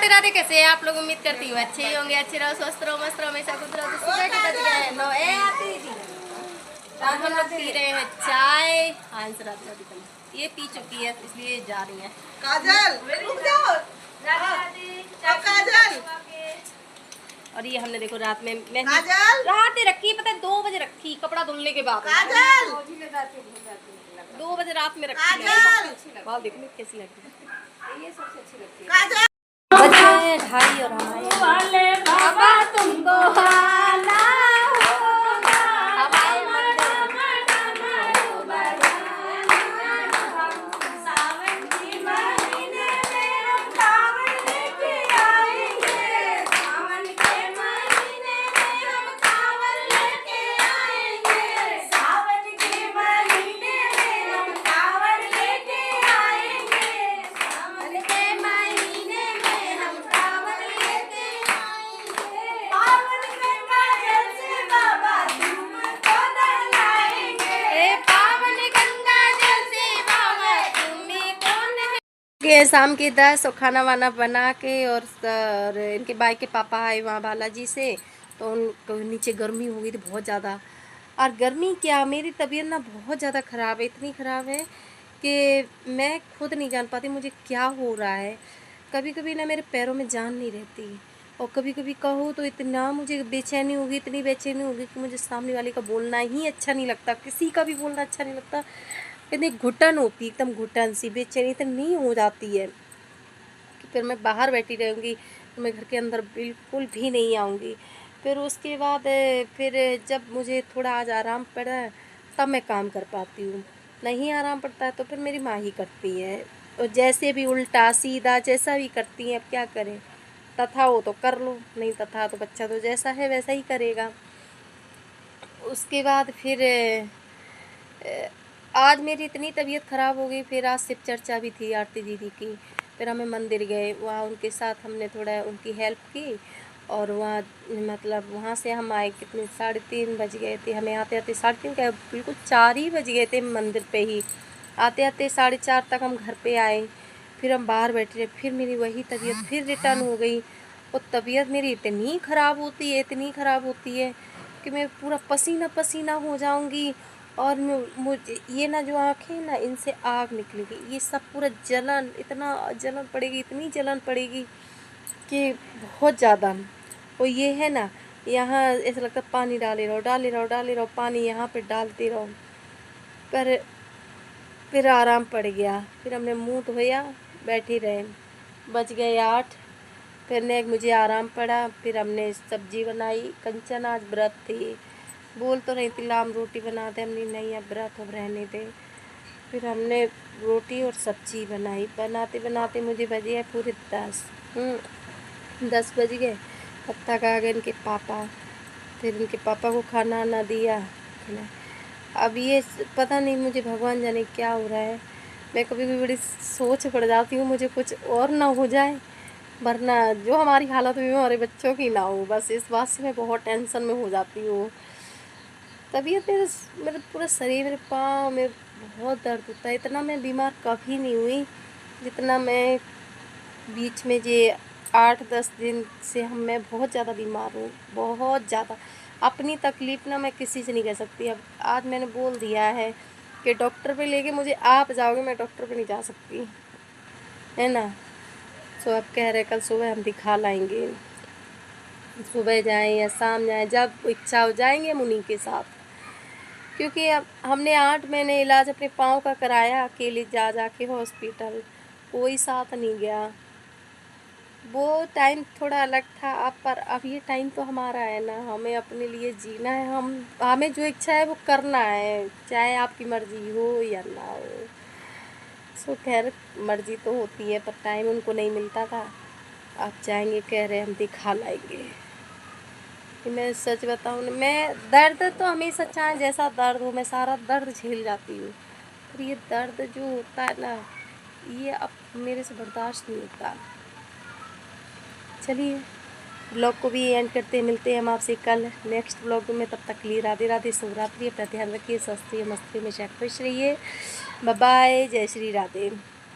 राधे राधे। कैसे हैं आप लोग? उम्मीद करती हूँ अच्छे ही होंगे। अच्छे रहो, स्वस्थ रहो, मस्त रहो, हमेशा खुश रहो। तो सुबह के बज गए 9। हम लोग पी रहे हैं चाय। हंस राधे ये पी चुकी है इसलिए जा रही है। काजल रुक जाओ। काजल और ये हमने देखो रात में काजल रखी, पता है 2 बजे रखी, कपड़ा धुलने के बाद। काजल 2 बजे रात में रखी। काजल देखो कैसी लगती है, ये सबसे अच्छी लगती है। काजल बजे 2:30 और हमारे बाबा तुमको आना होगा। हमारे सावन के महीने में हम कांवड़ लेके आएंगे। सावन के महीने में हम कांवड़ लेके आएंगे। सावन के महीने में हम कांवड़ लेके आएंगे। सावन के महीने में हम कांवड़ लेके आएंगे। पावन गंगा जल से बाबा तुमको नहलाएंगे। पावन गंगा जल से बाबा तुमको नहलाएंगे। शाम के 10 और खाना वाना बना के और इनके बाइक के पापा आए वहाँ बालाजी से, तो उनको नीचे गर्मी हो गई थी बहुत ज़्यादा। और गर्मी क्या, मेरी तबीयत ना बहुत ज़्यादा ख़राब है, इतनी ख़राब है कि मैं खुद नहीं जान पाती मुझे क्या हो रहा है। कभी कभी ना मेरे पैरों में जान नहीं रहती, और कभी कभी कहो तो इतना मुझे बेचैनी होगी, इतनी बेचैनी होगी कि मुझे सामने वाले का बोलना ही अच्छा नहीं लगता, किसी का भी बोलना अच्छा नहीं लगता। इतनी घुटन होती, एकदम घुटन सी बेचैनी इतनी हो जाती है कि फिर मैं बाहर बैठी रहूँगी, तो मैं घर के अंदर बिल्कुल भी नहीं आऊँगी। फिर उसके बाद फिर जब मुझे थोड़ा आज आराम पड़ा तब मैं काम कर पाती हूँ, नहीं आराम पड़ता है तो फिर मेरी माँ ही करती है। और जैसे भी उल्टा सीधा जैसा भी करती हैं, अब क्या करें, तथा हो तो कर लो, नहीं तथा तो बच्चा तो जैसा है वैसा ही करेगा। उसके बाद फिर आज मेरी इतनी तबीयत ख़राब हो गई, फिर आज शिव चर्चा भी थी आरती दीदी की, फिर हमें मंदिर गए, वहाँ उनके साथ हमने थोड़ा उनकी हेल्प की। और वहाँ मतलब वहाँ से हम आए कितने 3:30 बज गए थे, हमें आते आते 3:30 क्या बिल्कुल 4 ही बज गए थे मंदिर पे ही। आते आते 4:30 तक हम घर पे आए, फिर हम बाहर बैठे रहे, फिर मेरी वही तबीयत फिर रिटर्न हो गई। और तबीयत मेरी इतनी ख़राब होती है, इतनी ख़राब होती है कि मैं पूरा पसीना पसीना हो जाऊंगी। और मुझे ये ना जो आँखें ना इनसे आग निकलेगी, ये सब पूरा जलन, इतना जलन पड़ेगी, इतनी जलन पड़ेगी कि बहुत ज़्यादा। और ये है ना यहाँ ऐसा लगता है पानी डाले रहो डाले रहो डाले रहो, पानी यहाँ पे डालते रहो। पर फिर आराम पड़ गया, फिर हमने मुंह धोया, बैठे रहे, बज गए 8, फिर ने मुझे आराम पड़ा। फिर हमने सब्जी बनाई, कंचन आज व्रत थी, बोल तो नहीं थी लाम रोटी बना दे, हमने नहीं अब व्रत अब रहने दे। फिर हमने रोटी और सब्जी बनाई, बनाते बनाते मुझे बजे है पूरे 10 बज गए। तब तक आ गए इनके पापा, फिर इनके पापा को खाना ना दिया। अब ये पता नहीं मुझे भगवान जाने क्या हो रहा है, मैं कभी भी बड़ी सोच पड़ जाती हूँ मुझे कुछ और ना हो जाए, वरना जो हमारी हालत हुई हमारे बच्चों की ना हो, बस इस बात से मैं बहुत टेंशन में हो जाती हूँ। तबीयत मेरे पूरा शरीर, मेरे पाँव में बहुत दर्द होता है, इतना मैं बीमार कभी नहीं हुई जितना मैं बीच में ये 8-10 दिन से मैं बहुत ज़्यादा बीमार हूँ, बहुत ज़्यादा। अपनी तकलीफ़ ना मैं किसी से नहीं कह सकती। अब आज मैंने बोल दिया है कि डॉक्टर पे लेके मुझे आप जाओगे, मैं डॉक्टर पे नहीं जा सकती, है ना। सो अब कह रहे कल सुबह हम दिखा लाएंगे, सुबह जाएं या शाम जाएं, जब इच्छा हो जाएंगे हम उन्हीं के साथ। क्योंकि अब हमने 8 महीने इलाज अपने पाँव का कराया अकेले जा के हॉस्पिटल, कोई साथ नहीं गया। वो टाइम थोड़ा अलग था, अब पर अब ये टाइम तो हमारा है ना, हमें अपने लिए जीना है, हमें जो इच्छा है वो करना है, चाहे आपकी मर्ज़ी हो या ना हो। सो खैर मर्ज़ी तो होती है पर टाइम उनको नहीं मिलता था। अब जाएंगे, कह रहे हम दिखा लाएंगे। मैं सच बताऊँ ना, मैं दर्द तो हमेशा चाहे जैसा दर्द हो मैं सारा दर्द झेल जाती हूँ, पर ये दर्द जो होता है ना ये अब मेरे से बर्दाश्त नहीं होता। चलिए ब्लॉग को भी एंड करते हैं, मिलते हैं हम आपसे कल नेक्स्ट ब्लॉग में। तब तक के लिए राधे राधे, शिवरात्रि, अपना ध्यान रखिए, स्वस्थ रहिए, मस्त रहिए, हमेशा खुश रहिए। बाय बाय, जय श्री राधे।